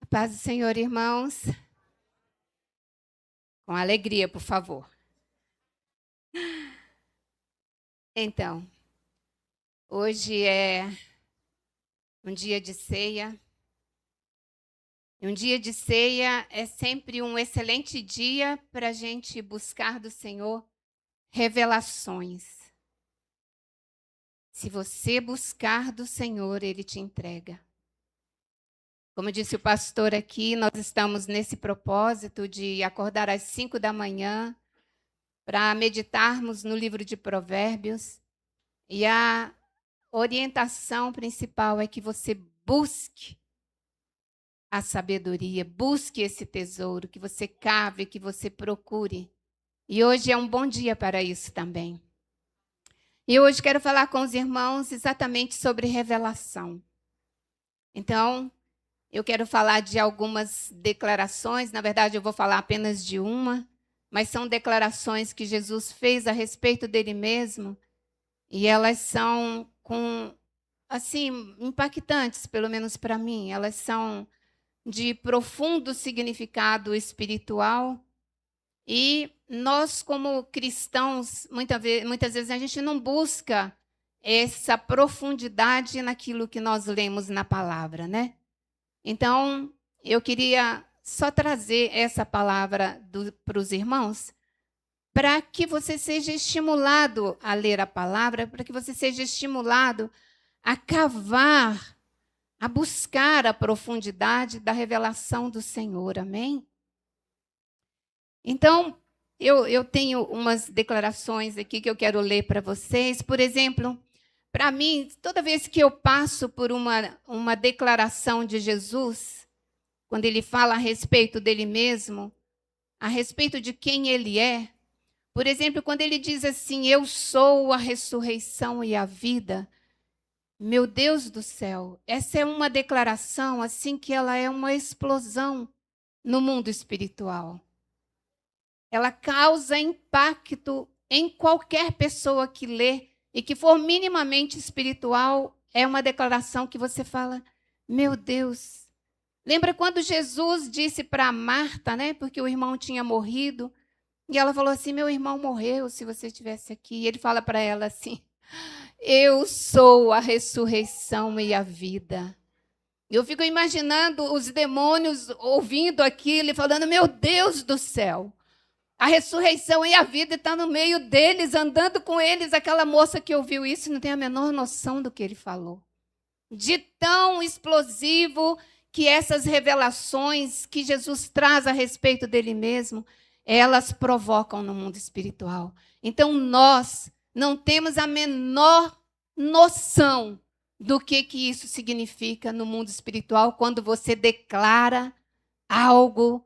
Paz do Senhor, irmãos. Com alegria, por favor. Então, hoje é um dia de ceia. E um dia de ceia é sempre um excelente dia para a gente buscar do Senhor revelações. Se você buscar do Senhor, Ele te entrega. Como disse o pastor aqui, nós estamos nesse propósito de acordar às 5 da manhã para meditarmos no livro de Provérbios. E a orientação principal é que você busque a sabedoria, busque esse tesouro, que você cave, que você procure. E hoje é um bom dia para isso também. E hoje quero falar com os irmãos exatamente sobre revelação. Então, eu quero falar de algumas declarações, na verdade eu vou falar apenas de uma, mas são declarações que Jesus fez a respeito dele mesmo, e elas são assim, impactantes, pelo menos para mim. Elas são de profundo significado espiritual. E nós, como cristãos, muitas vezes a gente não busca essa profundidade naquilo que nós lemos na palavra, né? Então, eu queria só trazer essa palavra para os irmãos, para que você seja estimulado a ler a palavra, para que você seja estimulado a cavar, a buscar a profundidade da revelação do Senhor. Amém? Então, eu tenho umas declarações aqui que eu quero ler para vocês. Por exemplo, para mim, toda vez que eu passo por uma declaração de Jesus, quando ele fala a respeito dele mesmo, a respeito de quem ele é, por exemplo, quando ele diz assim: eu sou a ressurreição e a vida. Meu Deus do céu, essa é uma declaração assim que ela é uma explosão no mundo espiritual. Ela causa impacto em qualquer pessoa que lê e que for minimamente espiritual. É uma declaração que você fala: meu Deus. Lembra quando Jesus disse para Marta, né? Porque o irmão tinha morrido. E ela falou assim: meu irmão morreu, se você estivesse aqui. E ele fala para ela assim: eu sou a ressurreição e a vida. Eu fico imaginando os demônios ouvindo aquilo e falando: meu Deus do céu, a ressurreição e a vida está no meio deles, andando com eles. Aquela moça que ouviu isso não tem a menor noção do que ele falou. De tão explosivo que essas revelações que Jesus traz a respeito dele mesmo, elas provocam no mundo espiritual. Então, nós não temos a menor noção do que isso significa no mundo espiritual quando você declara algo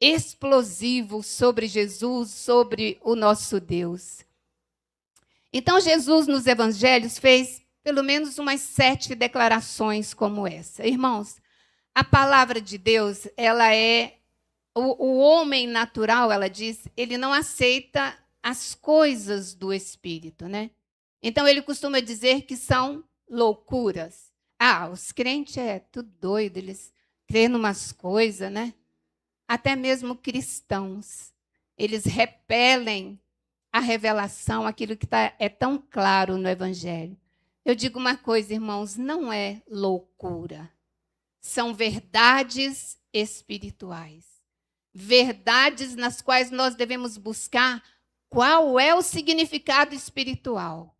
explosivo sobre Jesus, sobre o nosso Deus. Então, Jesus nos evangelhos fez pelo menos umas 7 declarações como essa. Irmãos, a palavra de Deus, ela é o homem natural, ela diz, ele não aceita as coisas do Espírito, né? Então, ele costuma dizer que são loucuras. Ah, os crentes é tudo doido, eles crêem em umas coisas, né? Até mesmo cristãos, eles repelem a revelação, aquilo que é tão claro no Evangelho. Eu digo uma coisa, irmãos, não é loucura. São verdades espirituais. Verdades nas quais nós devemos buscar qual é o significado espiritual.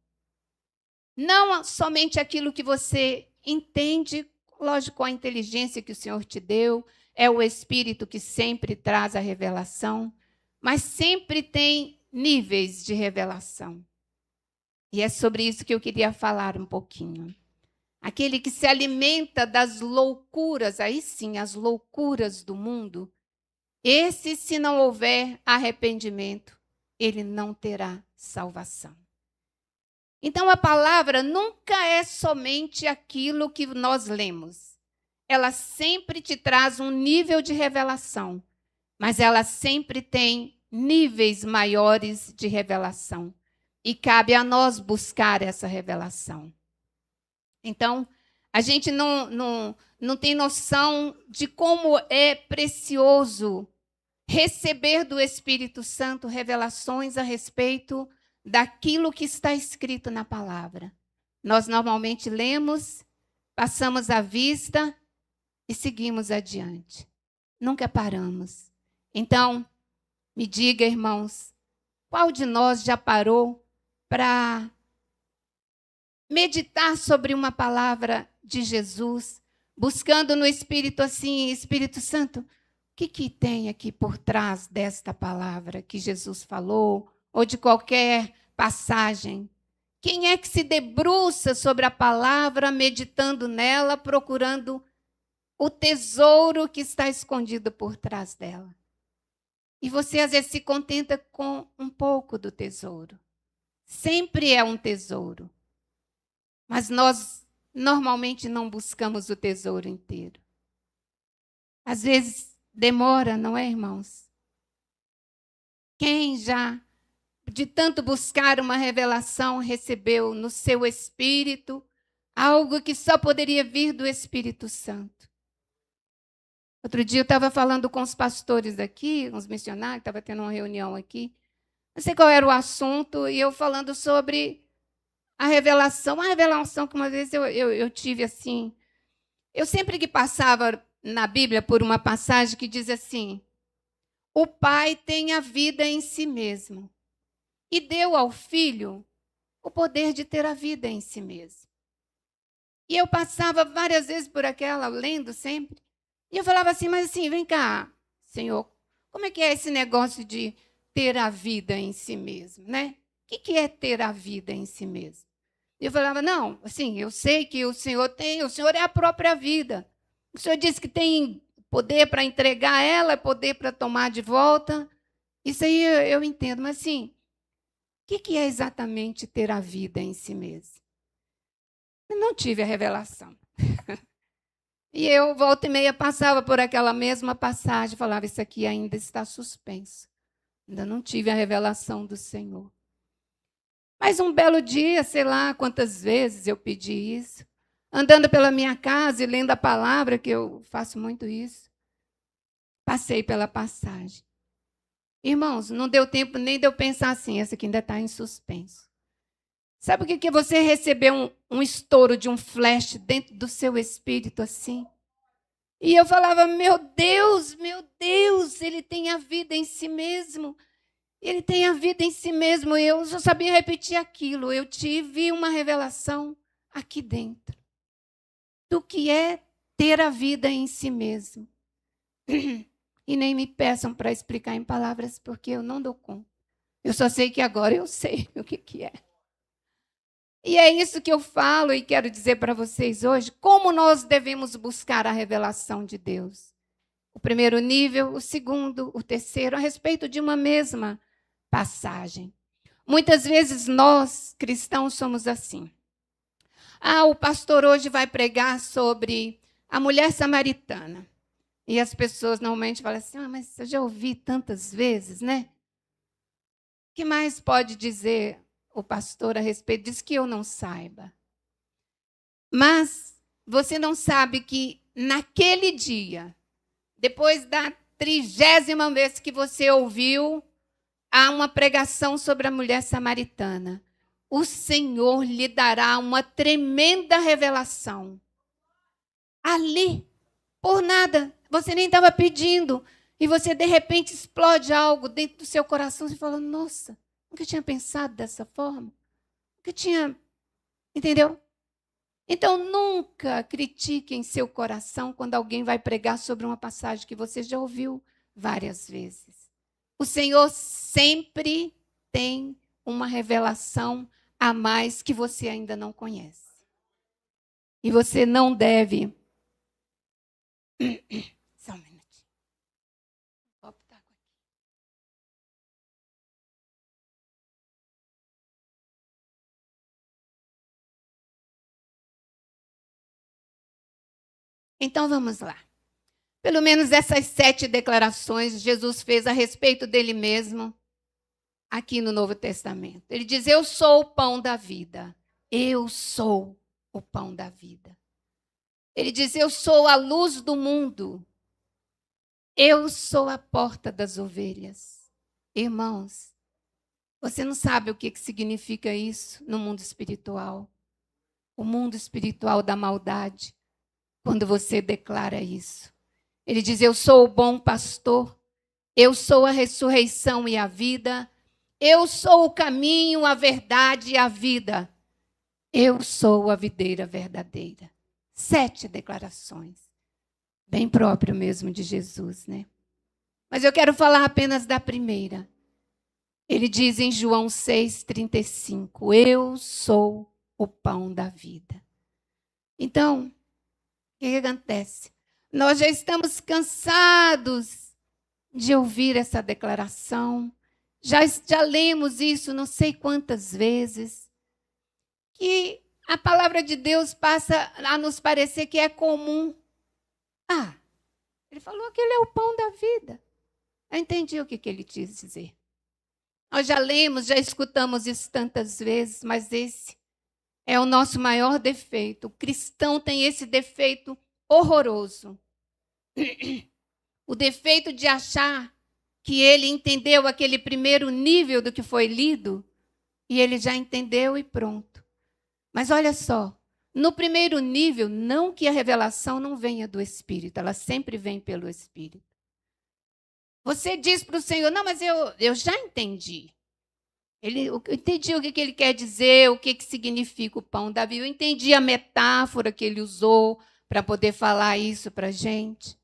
Não somente aquilo que você entende, lógico, com a inteligência que o Senhor te deu, é o Espírito que sempre traz a revelação, mas sempre tem níveis de revelação. E é sobre isso que eu queria falar um pouquinho. Aquele que se alimenta das loucuras, aí sim, as loucuras do mundo, esse, se não houver arrependimento, ele não terá salvação. Então, a palavra nunca é somente aquilo que nós lemos. Ela sempre te traz um nível de revelação, mas ela sempre tem níveis maiores de revelação. E cabe a nós buscar essa revelação. Então, a gente não não tem noção de como é precioso receber do Espírito Santo revelações a respeito daquilo que está escrito na palavra. Nós normalmente lemos, passamos a vista e seguimos adiante. Nunca paramos. Então, me diga, irmãos, qual de nós já parou para meditar sobre uma palavra de Jesus, buscando no Espírito assim, Espírito Santo, o que tem aqui por trás desta palavra que Jesus falou, ou de qualquer passagem? Quem é que se debruça sobre a palavra, meditando nela, procurando o tesouro que está escondido por trás dela? E você às vezes se contenta com um pouco do tesouro. Sempre é um tesouro. Mas nós normalmente não buscamos o tesouro inteiro. Às vezes demora, não é, irmãos? Quem já, de tanto buscar uma revelação, recebeu no seu espírito algo que só poderia vir do Espírito Santo? Outro dia eu estava falando com os pastores aqui, uns missionários, estava tendo uma reunião aqui. Não sei qual era o assunto, e eu falando sobre a revelação. Uma revelação que uma vez eu tive assim. Eu sempre que passava na Bíblia por uma passagem que diz assim: o Pai tem a vida em si mesmo e deu ao Filho o poder de ter a vida em si mesmo. E eu passava várias vezes por aquela, lendo sempre, e eu falava assim, mas assim, vem cá, Senhor, como é que é esse negócio de ter a vida em si mesmo, né? O que é ter a vida em si mesmo? E eu falava, não, assim, eu sei que o Senhor tem, o Senhor é a própria vida. O Senhor disse que tem poder para entregar ela, poder para tomar de volta. Isso aí eu entendo, mas assim, o que é exatamente ter a vida em si mesmo? Eu não tive a revelação. E eu, volta e meia, passava por aquela mesma passagem, falava, isso aqui ainda está suspenso. Ainda não tive a revelação do Senhor. Mas um belo dia, sei lá quantas vezes eu pedi isso, andando pela minha casa e lendo a palavra, que eu faço muito isso, passei pela passagem. Irmãos, não deu tempo nem de eu pensar assim, essa aqui ainda está em suspenso. Sabe o que é você receber um estouro de um flash dentro do seu espírito assim? E eu falava, meu Deus, ele tem a vida em si mesmo. Ele tem a vida em si mesmo. Eu só sabia repetir aquilo. Eu tive uma revelação aqui dentro do que é ter a vida em si mesmo. E nem me peçam para explicar em palavras, porque eu não dou conta. Eu só sei que agora eu sei o que é. E é isso que eu falo e quero dizer para vocês hoje, como nós devemos buscar a revelação de Deus. O primeiro nível, o segundo, o terceiro, a respeito de uma mesma passagem. Muitas vezes nós, cristãos, somos assim. O pastor hoje vai pregar sobre a mulher samaritana. E as pessoas normalmente falam assim, mas eu já ouvi tantas vezes, né? O que mais pode dizer o pastor a respeito disso que eu não saiba? Mas você não sabe que naquele dia, depois da 30ª vez que você ouviu há uma pregação sobre a mulher samaritana, o Senhor lhe dará uma tremenda revelação. Ali, por nada, você nem estava pedindo, e você de repente explode algo dentro do seu coração e fala, nossa, nunca tinha pensado dessa forma, nunca tinha, entendeu? Então, nunca critique em seu coração quando alguém vai pregar sobre uma passagem que você já ouviu várias vezes. O Senhor sempre tem uma revelação a mais que você ainda não conhece. E você não deve... Só um minutinho. Então, vamos lá. Pelo menos essas 7 declarações Jesus fez a respeito dele mesmo aqui no Novo Testamento. Ele diz, eu sou o pão da vida. Eu sou o pão da vida. Ele diz: eu sou a luz do mundo. Eu sou a porta das ovelhas. Irmãos, você não sabe o que significa isso no mundo espiritual. O mundo espiritual da maldade, quando você declara isso. Ele diz: eu sou o bom pastor, eu sou a ressurreição e a vida, eu sou o caminho, a verdade e a vida. Eu sou a videira verdadeira. 7 declarações. Bem próprio mesmo de Jesus, né? Mas eu quero falar apenas da primeira. Ele diz em João 6,35, eu sou o pão da vida. Então, o que acontece? Nós já estamos cansados de ouvir essa declaração. Já lemos isso não sei quantas vezes. Que a palavra de Deus passa a nos parecer que é comum. Ah, ele falou que ele é o pão da vida. Eu entendi o que ele quis dizer. Nós já lemos, já escutamos isso tantas vezes, mas esse é o nosso maior defeito. O cristão tem esse defeito horroroso. O defeito de achar que ele entendeu aquele primeiro nível do que foi lido e ele já entendeu e pronto. Mas olha só, no primeiro nível, não que a revelação não venha do Espírito, ela sempre vem pelo Espírito. Você diz para o Senhor, não, mas eu já entendi. Eu entendi o que ele quer dizer, o que significa o pão da vida. Eu entendi a metáfora que ele usou para poder falar isso para a gente.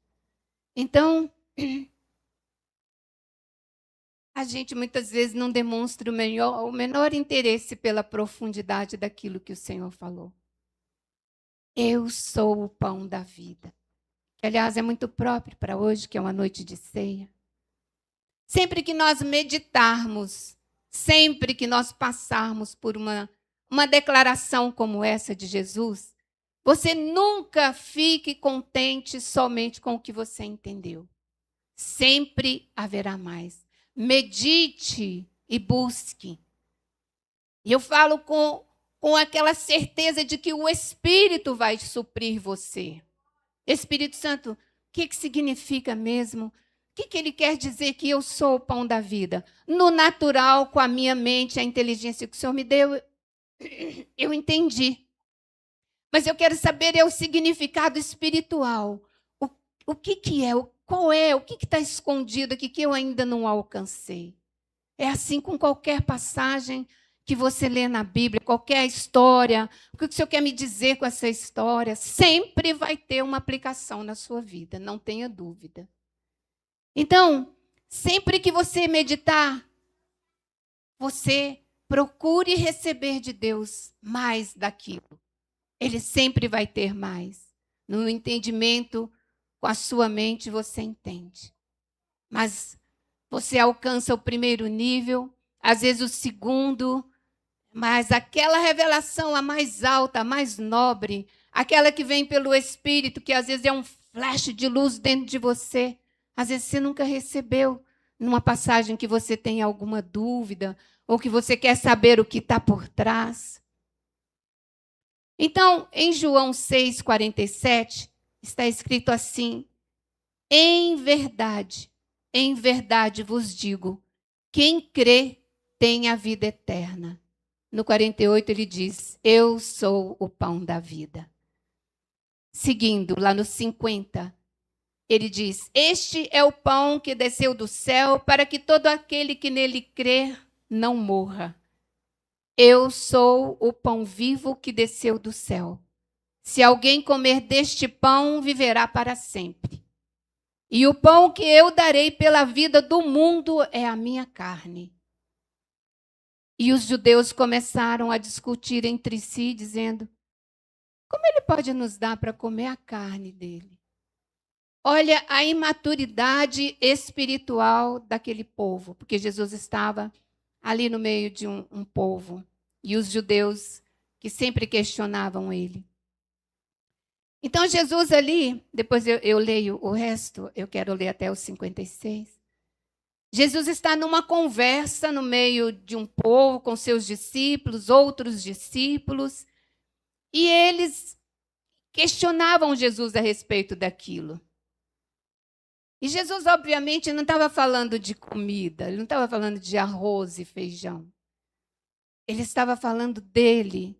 Então, a gente muitas vezes não demonstra o menor interesse pela profundidade daquilo que o Senhor falou. Eu sou o pão da vida. Que, aliás, é muito próprio para hoje, que é uma noite de ceia. Sempre que nós meditarmos, sempre que nós passarmos por uma declaração como essa de Jesus, você nunca fique contente somente com o que você entendeu. Sempre haverá mais. Medite e busque. E eu falo com aquela certeza de que o Espírito vai suprir você. Espírito Santo, o que significa mesmo? O que ele quer dizer que eu sou o pão da vida? No natural, com a minha mente, a inteligência que o Senhor me deu, eu entendi. Mas eu quero saber o significado espiritual. O que é? Qual é? O que está escondido aqui que eu ainda não alcancei? É assim com qualquer passagem que você lê na Bíblia, qualquer história. O que o Senhor quer me dizer com essa história? Sempre vai ter uma aplicação na sua vida, não tenha dúvida. Então, sempre que você meditar, você procure receber de Deus mais daquilo. Ele sempre vai ter mais. No entendimento, com a sua mente, você entende. Mas você alcança o primeiro nível, às vezes o segundo, mas aquela revelação, a mais alta, a mais nobre, aquela que vem pelo Espírito, que às vezes é um flash de luz dentro de você, às vezes você nunca recebeu numa passagem que você tem alguma dúvida ou que você quer saber o que está por trás. Então, em João 6,47, está escrito assim: em verdade vos digo, quem crê tem a vida eterna. No 48 ele diz, eu sou o pão da vida. Seguindo, lá no 50, ele diz, este é o pão que desceu do céu para que todo aquele que nele crer não morra. Eu sou o pão vivo que desceu do céu. Se alguém comer deste pão, viverá para sempre. E o pão que eu darei pela vida do mundo é a minha carne. E os judeus começaram a discutir entre si, dizendo, como ele pode nos dar para comer a carne dele? Olha a imaturidade espiritual daquele povo, porque Jesus estava ali no meio de um povo, e os judeus que sempre questionavam ele. Então, Jesus ali, depois eu leio o resto, eu quero ler até os 56. Jesus está numa conversa no meio de um povo com seus discípulos, outros discípulos, e eles questionavam Jesus a respeito daquilo. E Jesus, obviamente, não estava falando de comida, ele não estava falando de arroz e feijão. Ele estava falando dele,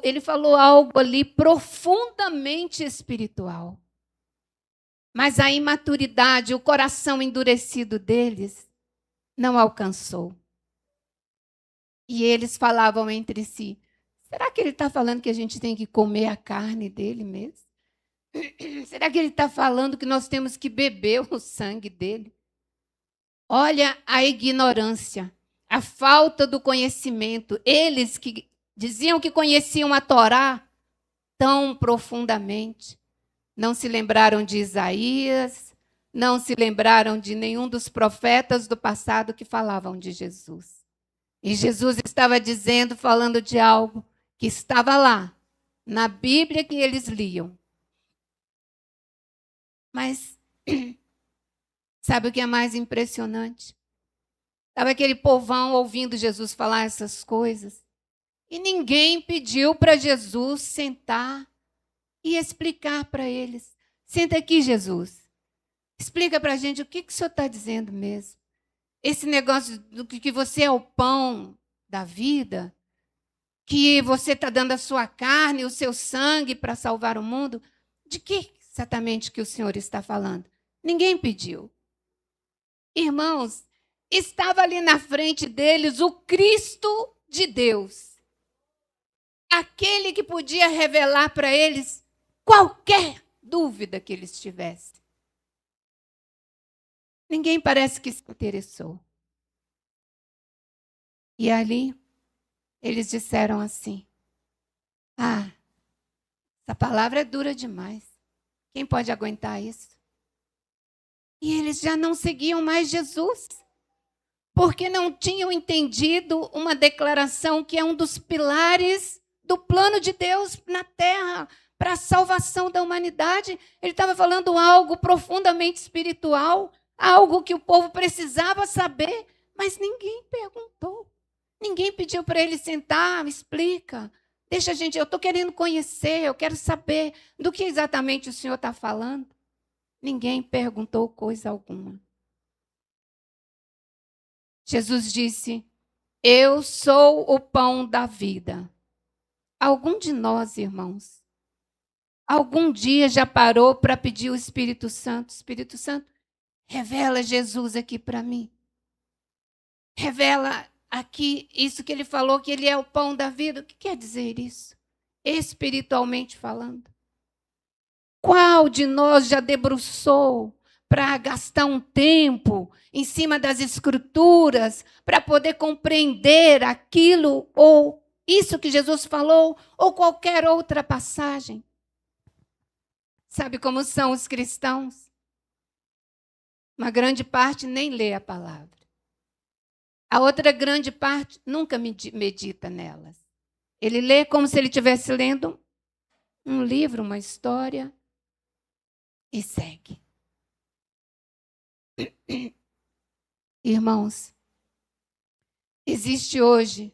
ele falou algo ali profundamente espiritual. Mas a imaturidade, o coração endurecido deles não alcançou. E eles falavam entre si: será que ele está falando que a gente tem que comer a carne dele mesmo? Será que ele está falando que nós temos que beber o sangue dele? Olha a ignorância, a falta do conhecimento. Eles que diziam que conheciam a Torá tão profundamente, não se lembraram de Isaías, não se lembraram de nenhum dos profetas do passado que falavam de Jesus. E Jesus estava dizendo, falando de algo que estava lá, na Bíblia que eles liam. Mas sabe o que é mais impressionante? Estava aquele povão ouvindo Jesus falar essas coisas. E ninguém pediu para Jesus sentar e explicar para eles. Senta aqui, Jesus. Explica para a gente o que o senhor está dizendo mesmo. Esse negócio do que você é o pão da vida, que você está dando a sua carne, o seu sangue para salvar o mundo. De que exatamente que o senhor está falando? Ninguém pediu. Irmãos, estava ali na frente deles o Cristo de Deus. Aquele que podia revelar para eles qualquer dúvida que eles tivessem. Ninguém parece que se interessou. E ali, eles disseram assim: ah, essa palavra é dura demais. Quem pode aguentar isso? E eles já não seguiam mais Jesus, porque não tinham entendido uma declaração que é um dos pilares do plano de Deus na terra, para a salvação da humanidade. Ele estava falando algo profundamente espiritual, algo que o povo precisava saber, mas ninguém perguntou. Ninguém pediu para ele sentar, me explica. Deixa a gente, eu estou querendo conhecer, eu quero saber do que exatamente o senhor está falando. Ninguém perguntou coisa alguma. Jesus disse: eu sou o pão da vida. Algum de nós, irmãos, algum dia já parou para pedir o Espírito Santo? Espírito Santo, revela Jesus aqui para mim. Revela aqui isso que ele falou, que ele é o pão da vida. O que quer dizer isso? Espiritualmente falando. Qual de nós já debruçou para gastar um tempo em cima das Escrituras para poder compreender aquilo ou isso que Jesus falou ou qualquer outra passagem? Sabe como são os cristãos? Uma grande parte nem lê a palavra. A outra grande parte nunca medita nelas. Ele lê como se ele estivesse lendo um livro, uma história, e segue. Irmãos, existe hoje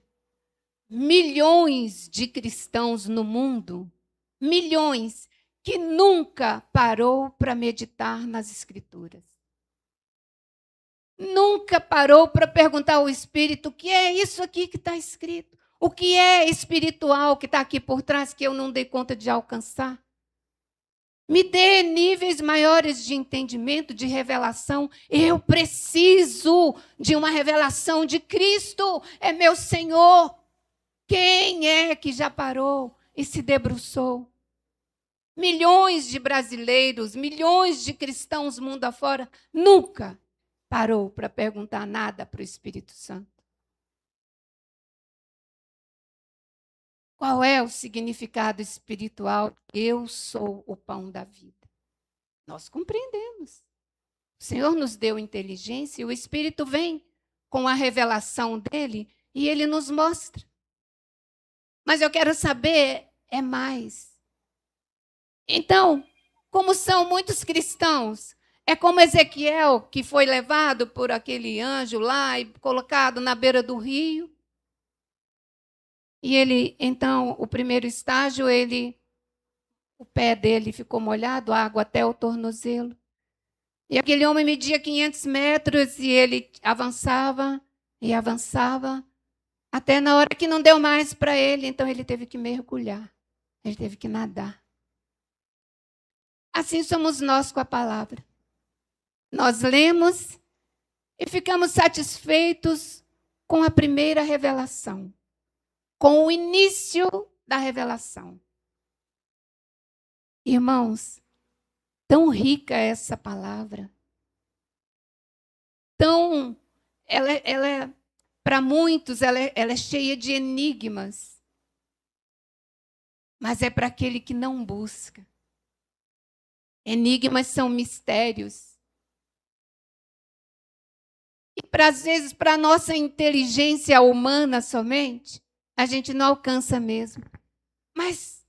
milhões de cristãos no mundo, milhões, que nunca parou para meditar nas Escrituras. Nunca parou para perguntar ao Espírito: o que é isso aqui que está escrito? O que é espiritual que está aqui por trás que eu não dei conta de alcançar? Me dê níveis maiores de entendimento, de revelação. Eu preciso de uma revelação de Cristo. É meu Senhor. Quem é que já parou e se debruçou? Milhões de brasileiros, milhões de cristãos mundo afora, nunca parou para perguntar nada para o Espírito Santo. Qual é o significado espiritual? Eu sou o pão da vida. Nós compreendemos. O Senhor nos deu inteligência e o Espírito vem com a revelação dele e ele nos mostra. Mas eu quero saber, é mais. Então, como são muitos cristãos, é como Ezequiel, que foi levado por aquele anjo lá e colocado na beira do rio. E ele, então, o primeiro estágio, ele O pé dele ficou molhado, água até o tornozelo. E aquele homem media 500 metros e ele avançava e avançava, até na hora que não deu mais para ele, então ele teve que mergulhar, ele teve que nadar. Assim somos nós com a palavra. Nós lemos e ficamos satisfeitos com a primeira revelação, com o início da revelação. Irmãos, tão rica é essa palavra, para muitos, ela é cheia de enigmas, mas é para aquele que não busca. Enigmas são mistérios. E às vezes, para a nossa inteligência humana somente, a gente não alcança mesmo. Mas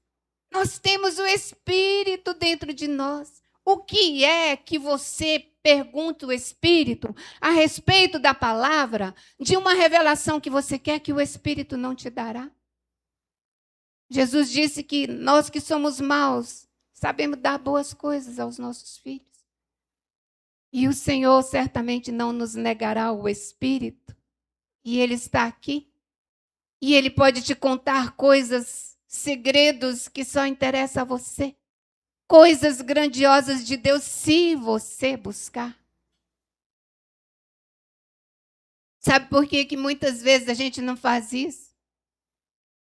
nós temos o Espírito dentro de nós. O que é que você pergunta o Espírito a respeito da palavra, de uma revelação que você quer que o Espírito não te dará? Jesus disse que nós que somos maus, sabemos dar boas coisas aos nossos filhos. E o Senhor certamente não nos negará o Espírito. E Ele está aqui. E Ele pode te contar coisas, segredos que só interessam a você. Coisas grandiosas de Deus, se você buscar. Sabe por que muitas vezes a gente não faz isso?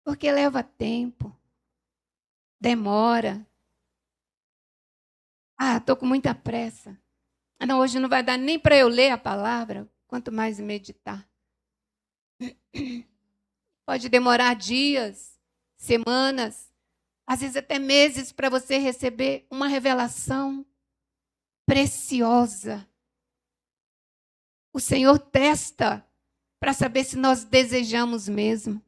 Porque leva tempo. Demora. Estou com muita pressa. Não, hoje não vai dar nem para eu ler a palavra, quanto mais meditar. Pode demorar dias, semanas, às vezes até meses para você receber uma revelação preciosa. O Senhor testa para saber se nós desejamos mesmo.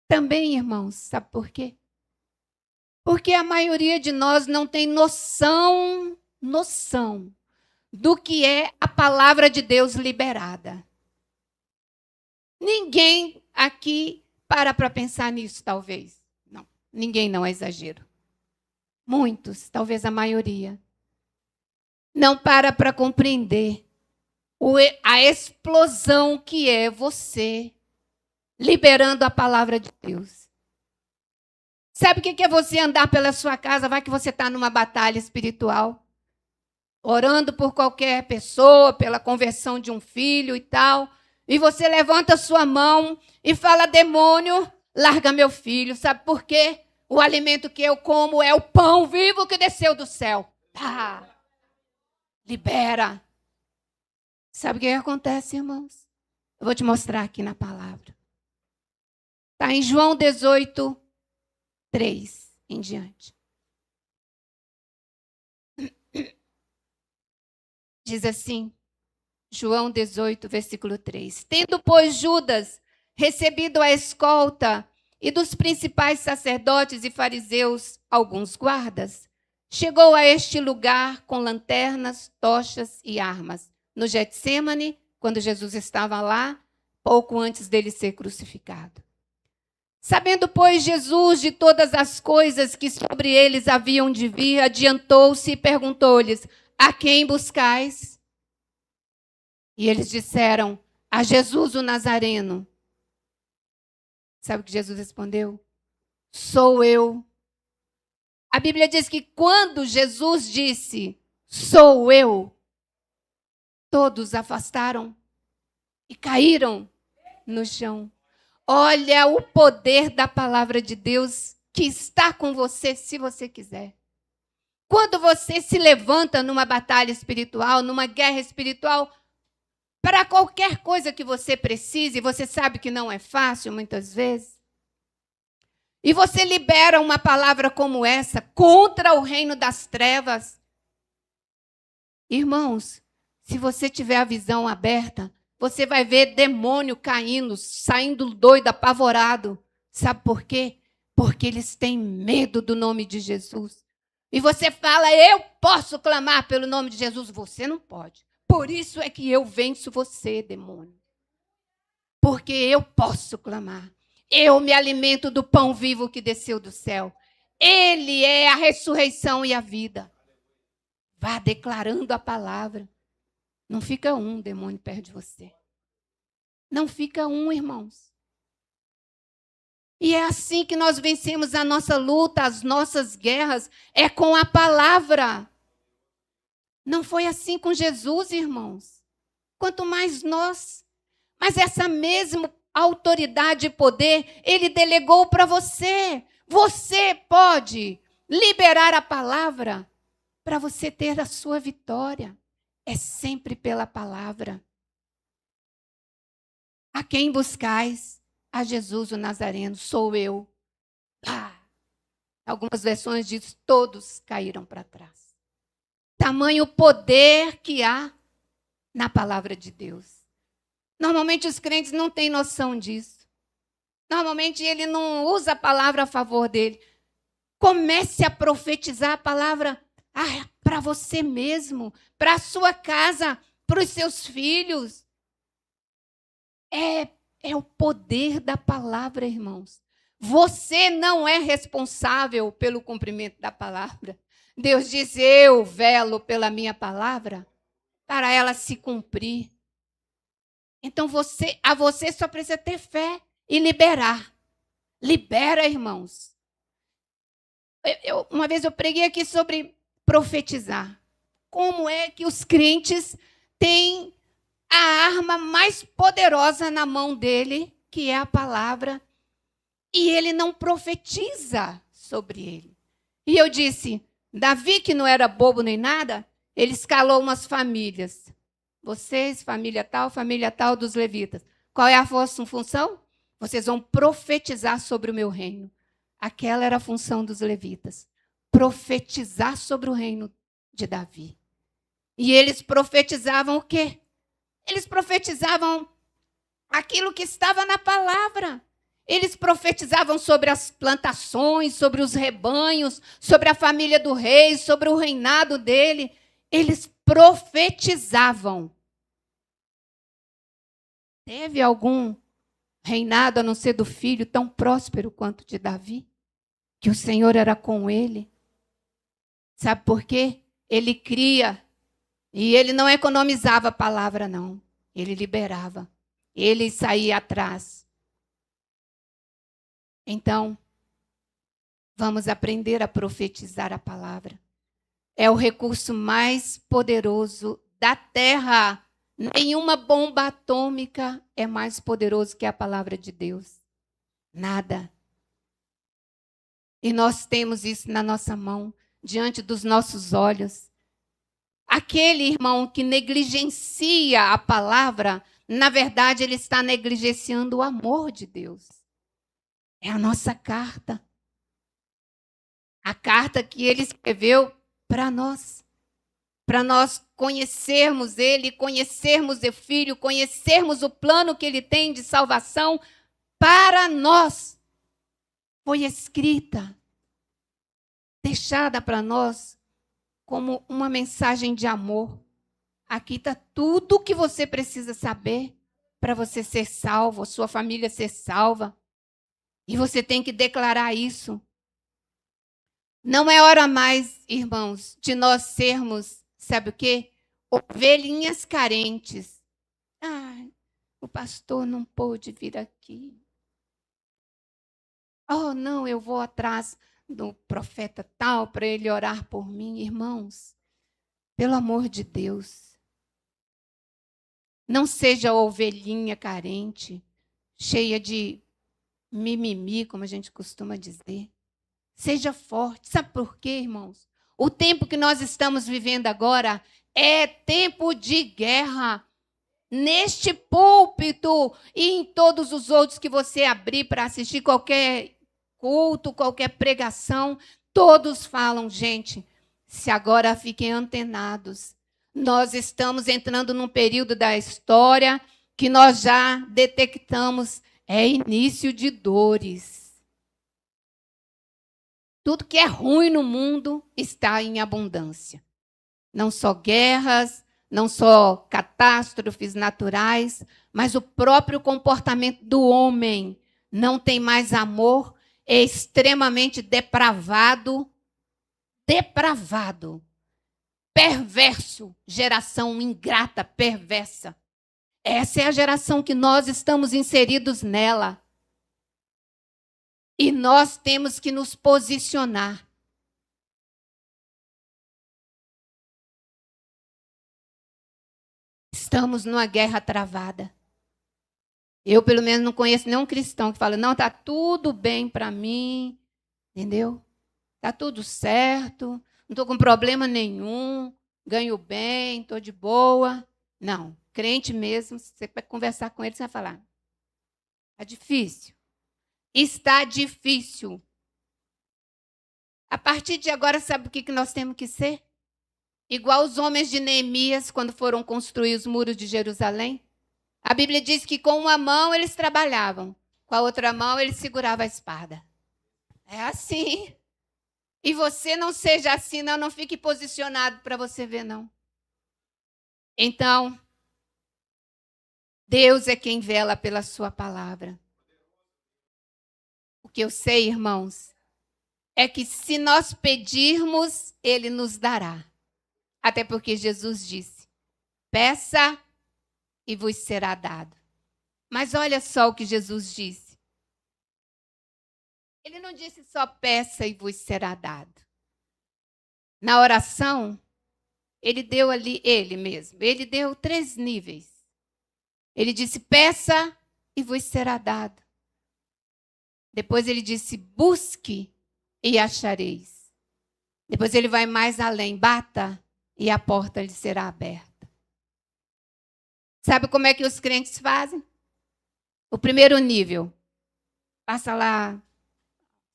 Também, irmãos, sabe por quê? Porque a maioria de nós não tem noção do que é a palavra de Deus liberada. Ninguém aqui para pensar nisso, talvez. Não, ninguém, não é exagero. Muitos, talvez a maioria, não para compreender a explosão que é você liberando a palavra de Deus. Sabe o que é você andar pela sua casa? Vai que você está numa batalha espiritual, orando por qualquer pessoa, pela conversão de um filho e tal, e você levanta a sua mão e fala: demônio, larga meu filho. Sabe por quê? O alimento que eu como é o pão vivo que desceu do céu. Libera. Sabe o que acontece, irmãos? Eu vou te mostrar aqui na palavra. Está em João 18, 3 em diante. Diz assim, João 18, versículo 3. Tendo, pois, Judas recebido a escolta e dos principais sacerdotes e fariseus alguns guardas, chegou a este lugar com lanternas, tochas e armas, no Getsêmani, quando Jesus estava lá, pouco antes dele ser crucificado. Sabendo, pois, Jesus de todas as coisas que sobre eles haviam de vir, adiantou-se e perguntou-lhes: a quem buscais? E eles disseram: a Jesus o Nazareno. Sabe o que Jesus respondeu? Sou eu. A Bíblia diz que quando Jesus disse, sou eu, todos afastaram e caíram no chão. Olha o poder da palavra de Deus que está com você, se você quiser. Quando você se levanta numa batalha espiritual, numa guerra espiritual, para qualquer coisa que você precise, você sabe que não é fácil muitas vezes, e você libera uma palavra como essa contra o reino das trevas. Irmãos, se você tiver a visão aberta, você vai ver demônio caindo, saindo doido, apavorado. Sabe por quê? Porque eles têm medo do nome de Jesus. E você fala: eu posso clamar pelo nome de Jesus. Você não pode. Por isso é que eu venço você, demônio. Porque eu posso clamar. Eu me alimento do pão vivo que desceu do céu. Ele é a ressurreição e a vida. Vá declarando a palavra. Não fica um demônio perto de você. Não fica um, irmãos. E é assim que nós vencemos a nossa luta, as nossas guerras, é com a palavra. Não foi assim com Jesus, irmãos. Quanto mais nós. Mas essa mesma autoridade e poder, ele delegou para você. Você pode liberar a palavra para você ter a sua vitória. É sempre pela palavra. A quem buscais? A Jesus o Nazareno, sou eu. Algumas versões diz, todos caíram para trás. Tamanho poder que há na palavra de Deus. Normalmente os crentes não têm noção disso. Normalmente ele não usa a palavra a favor dele. Comece a profetizar a palavra para você mesmo, para a sua casa, para os seus filhos. É o poder da palavra, irmãos. Você não é responsável pelo cumprimento da palavra. Deus diz, eu velo pela minha palavra para ela se cumprir. Então, você só precisa ter fé e liberar. Libera, irmãos. Uma vez eu preguei aqui sobre profetizar. Como é que os crentes têm a arma mais poderosa na mão dele, que é a palavra, e ele não profetiza sobre ele. E eu disse, Davi, que não era bobo nem nada, ele escalou umas famílias. Vocês, família tal dos levitas. Qual é a vossa função? Vocês vão profetizar sobre o meu reino. Aquela era a função dos levitas. Profetizar sobre o reino de Davi. E eles profetizavam o quê? Eles profetizavam aquilo que estava na palavra. Eles profetizavam sobre as plantações, sobre os rebanhos, sobre a família do rei, sobre o reinado dele. Eles profetizavam. Teve algum reinado, a não ser do filho, tão próspero quanto de Davi? Que o Senhor era com ele. Sabe por quê? Ele cria. E ele não economizava a palavra, não. Ele liberava. Ele saía atrás. Então, vamos aprender a profetizar a palavra. É o recurso mais poderoso da terra. Nenhuma bomba atômica é mais poderoso que a palavra de Deus. Nada. E nós temos isso na nossa mão, diante dos nossos olhos. Aquele irmão que negligencia a palavra, na verdade, ele está negligenciando o amor de Deus. É a nossa carta. A carta que ele escreveu para nós. Para nós conhecermos ele, conhecermos o Filho, conhecermos o plano que ele tem de salvação para nós. Foi escrita, deixada para nós como uma mensagem de amor. Aqui está tudo o que você precisa saber para você ser salvo, a sua família ser salva. E você tem que declarar isso. Não é hora mais, irmãos, de nós sermos, sabe o quê? Ovelhinhas carentes. O pastor não pôde vir aqui. Oh, não, eu vou atrás do profeta tal para ele orar por mim. Irmãos, pelo amor de Deus, não seja ovelhinha carente, cheia de mimimi, como a gente costuma dizer. Seja forte. Sabe por quê, irmãos? O tempo que nós estamos vivendo agora é tempo de guerra. Neste púlpito e em todos os outros que você abrir para assistir qualquer culto, qualquer pregação, todos falam, gente, se agora fiquem antenados. Nós estamos entrando num período da história que nós já detectamos, é início de dores. Tudo que é ruim no mundo está em abundância. Não só guerras, não só catástrofes naturais, mas o próprio comportamento do homem não tem mais amor, é extremamente depravado, perverso, geração ingrata, perversa. Essa é a geração que nós estamos inseridos nela. E nós temos que nos posicionar. Estamos numa guerra travada. Eu, pelo menos, não conheço nenhum cristão que fala, não, está tudo bem para mim, entendeu? Está tudo certo, não estou com problema nenhum, ganho bem, estou de boa. Não, crente mesmo, você vai conversar com ele, você vai falar, está difícil. Está difícil. A partir de agora, sabe o que nós temos que ser? Igual os homens de Neemias, quando foram construir os muros de Jerusalém. A Bíblia diz que com uma mão eles trabalhavam, com a outra mão eles seguravam a espada. É assim. E você não seja assim, não fique posicionado para você ver, não. Então, Deus é quem vela pela sua palavra. O que eu sei, irmãos, é que se nós pedirmos, Ele nos dará. Até porque Jesus disse, peça e vos será dado. Mas olha só o que Jesus disse. Ele não disse só peça e vos será dado. Na oração, ele deu ali, ele mesmo, ele deu 3 níveis. Ele disse, peça e vos será dado. Depois ele disse, busque e achareis. Depois ele vai mais além, bata e a porta lhe será aberta. Sabe como é que os crentes fazem? O primeiro nível, passa lá,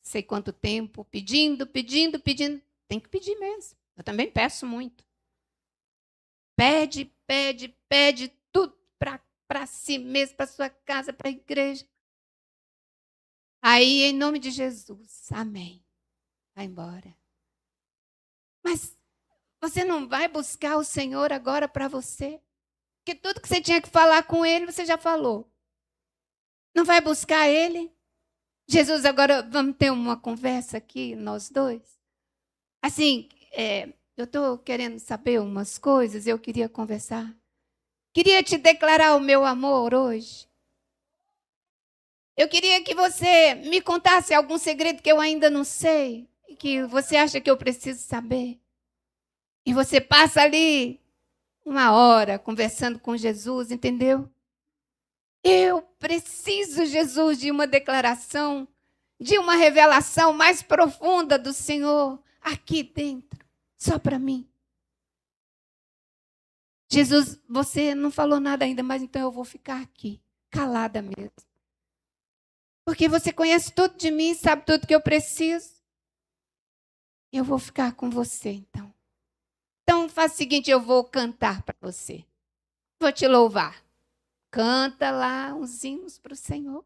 sei quanto tempo, pedindo. Tem que pedir mesmo. Eu também peço muito. Pede tudo para si mesmo, para sua casa, para a igreja. Aí, em nome de Jesus, amém. Vai embora. Mas você não vai buscar o Senhor agora para você? Porque tudo que você tinha que falar com Ele, você já falou. Não vai buscar Ele? Jesus, agora vamos ter uma conversa aqui, nós dois. Assim, eu estou querendo saber umas coisas, eu queria conversar. Queria te declarar o meu amor hoje. Eu queria que você me contasse algum segredo que eu ainda não sei, que você acha que eu preciso saber. E você passa ali 1 hora conversando com Jesus, entendeu? Eu preciso, Jesus, de uma declaração, de uma revelação mais profunda do Senhor aqui dentro, só para mim. Jesus, você não falou nada ainda, mas então eu vou ficar aqui, calada mesmo. Porque você conhece tudo de mim, sabe tudo que eu preciso. Eu vou ficar com você, então. Então, faz o seguinte, eu vou cantar para você. Vou te louvar. Canta lá uns hinos para o Senhor.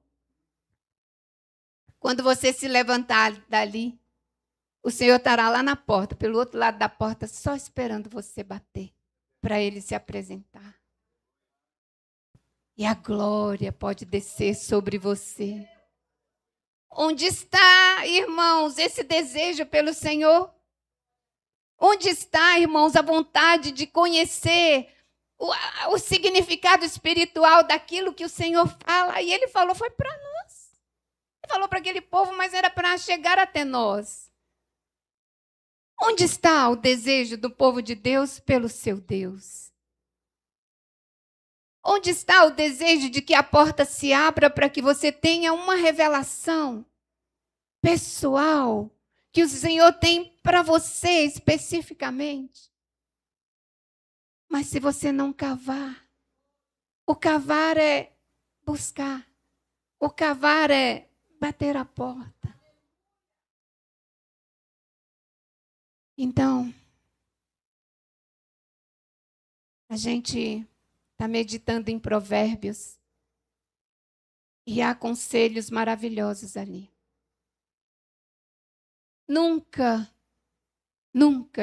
Quando você se levantar dali, o Senhor estará lá na porta, pelo outro lado da porta, só esperando você bater, para Ele se apresentar. E a glória pode descer sobre você. Onde está, irmãos, esse desejo pelo Senhor? Onde está, irmãos, a vontade de conhecer o significado espiritual daquilo que o Senhor fala? E Ele falou, foi para nós. Ele falou para aquele povo, mas era para chegar até nós. Onde está o desejo do povo de Deus pelo seu Deus? Onde está o desejo de que a porta se abra para que você tenha uma revelação pessoal que o Senhor tem para você especificamente? Mas se você não cavar, o cavar é buscar, o cavar é bater a porta. Então, a gente está meditando em Provérbios e há conselhos maravilhosos ali. Nunca,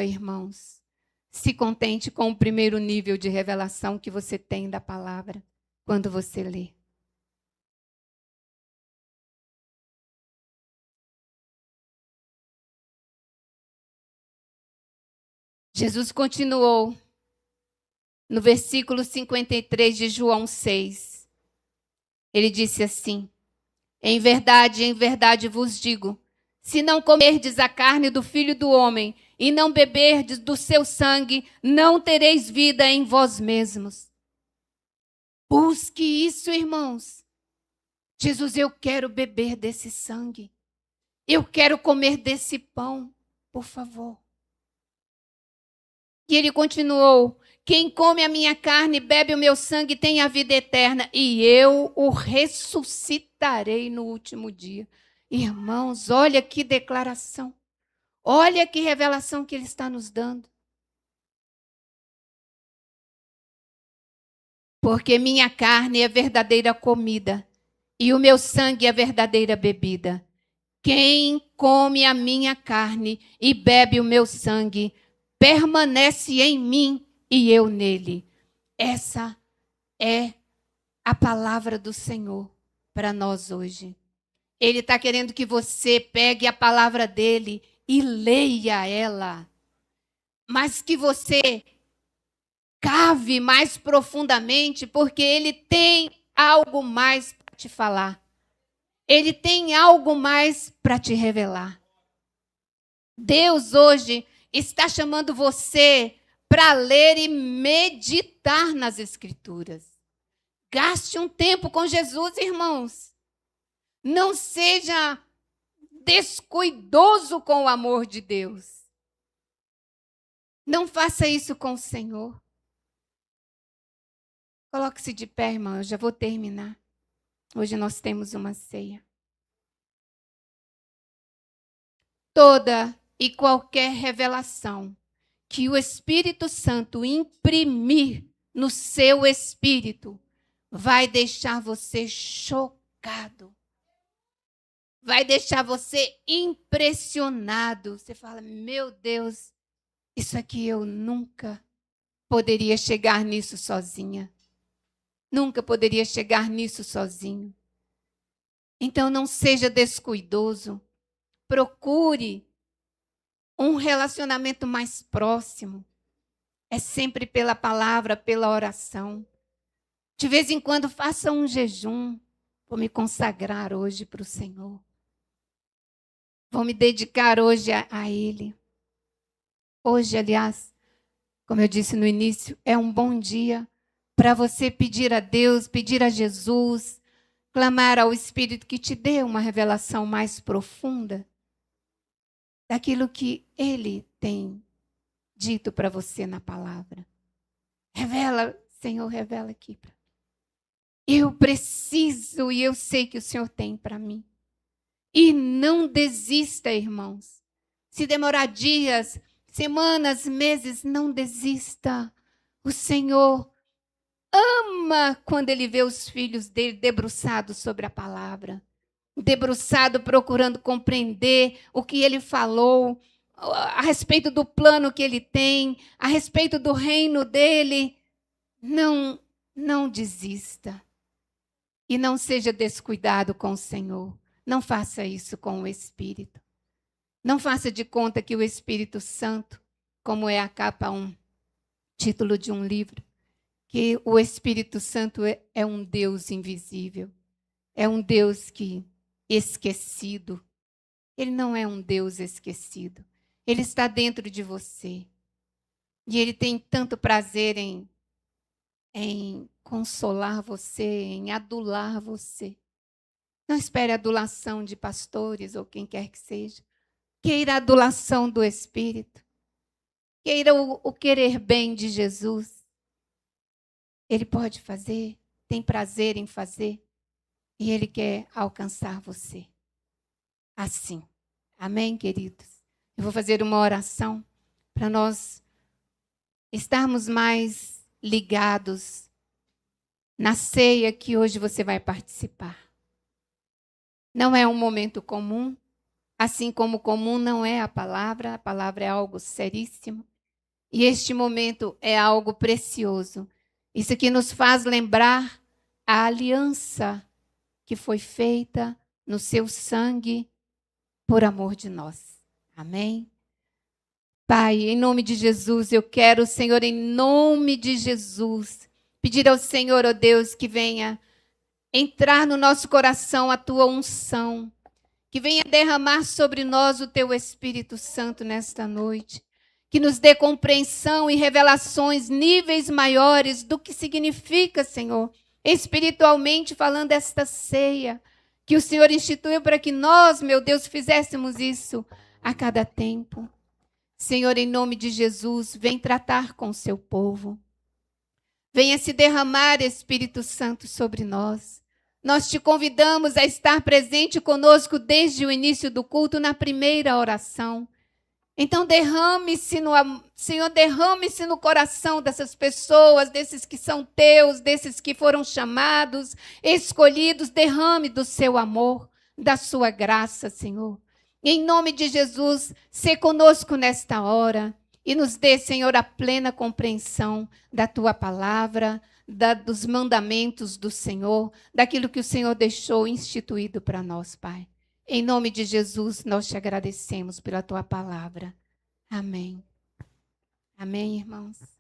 irmãos, se contente com o primeiro nível de revelação que você tem da palavra quando você lê. Jesus continuou no versículo 53 de João 6. Ele disse assim: em verdade vos digo, se não comerdes a carne do Filho do Homem e não beberdes do seu sangue, não tereis vida em vós mesmos. Busque isso, irmãos. Jesus, eu quero beber desse sangue. Eu quero comer desse pão, por favor. E ele continuou: quem come a minha carne e bebe o meu sangue tem a vida eterna, e eu o ressuscitarei no último dia. Irmãos, olha que declaração. Olha que revelação que ele está nos dando. Porque minha carne é verdadeira comida e o meu sangue é verdadeira bebida. Quem come a minha carne e bebe o meu sangue permanece em mim e eu nele. Essa é a palavra do Senhor para nós hoje. Ele está querendo que você pegue a palavra dele e leia ela, mas que você cave mais profundamente, porque ele tem algo mais para te falar. Ele tem algo mais para te revelar. Deus hoje está chamando você para ler e meditar nas Escrituras. Gaste um tempo com Jesus, irmãos. Não seja descuidoso com o amor de Deus. Não faça isso com o Senhor. Coloque-se de pé, irmão, eu já vou terminar. Hoje nós temos uma ceia. Toda e qualquer revelação que o Espírito Santo imprimir no seu espírito vai deixar você chocado. Vai deixar você impressionado. Você fala: meu Deus, isso aqui eu nunca poderia chegar nisso sozinha. Nunca poderia chegar nisso sozinho. Então não seja descuidoso. Procure um relacionamento mais próximo. É sempre pela palavra, pela oração. De vez em quando faça um jejum. Vou me consagrar hoje para o Senhor. Vou me dedicar hoje a Ele. Hoje, aliás, como eu disse no início, é um bom dia para você pedir a Deus, pedir a Jesus, clamar ao Espírito que te dê uma revelação mais profunda daquilo que Ele tem dito para você na palavra. Revela, Senhor, revela aqui. Eu preciso e eu sei que o Senhor tem para mim. E não desista, irmãos. Se demorar dias, semanas, meses, não desista. O Senhor ama quando Ele vê os filhos dele debruçados sobre a palavra. Debruçado, procurando compreender o que Ele falou, a respeito do plano que Ele tem, a respeito do reino dEle. Não desista. E não seja descuidado com o Senhor. Não faça isso com o Espírito. Não faça de conta que o Espírito Santo, como é a capa 1, título de um livro, que o Espírito Santo é um Deus invisível. É um Deus esquecido. Ele não é um Deus esquecido. Ele está dentro de você. E Ele tem tanto prazer em consolar você, em adular você. Não espere a adulação de pastores ou quem quer que seja. Queira a adulação do Espírito. Queira o querer bem de Jesus. Ele pode fazer, tem prazer em fazer. E Ele quer alcançar você. Assim. Amém, queridos? Eu vou fazer uma oração para nós estarmos mais ligados na ceia que hoje você vai participar. Não é um momento comum, assim como comum não é a palavra é algo seríssimo. E este momento é algo precioso. Isso aqui nos faz lembrar a aliança que foi feita no seu sangue por amor de nós. Amém? Pai, em nome de Jesus, eu quero, Senhor, em nome de Jesus, pedir ao Senhor, ó Deus, que venha entrar no nosso coração a tua unção, que venha derramar sobre nós o teu Espírito Santo nesta noite, que nos dê compreensão e revelações, níveis maiores do que significa, Senhor, espiritualmente falando, esta ceia que o Senhor instituiu para que nós, meu Deus, fizéssemos isso a cada tempo. Senhor, em nome de Jesus, vem tratar com o seu povo. Venha se derramar, Espírito Santo, sobre nós. Nós te convidamos a estar presente conosco desde o início do culto, na primeira oração. Então, Senhor, derrame-se no coração dessas pessoas, desses que são teus, desses que foram chamados, escolhidos. Derrame do seu amor, da sua graça, Senhor. Em nome de Jesus, sê conosco nesta hora e nos dê, Senhor, a plena compreensão da tua palavra, dos mandamentos do Senhor, daquilo que o Senhor deixou instituído para nós, Pai. Em nome de Jesus, nós te agradecemos pela tua palavra. Amém. Amém, irmãos.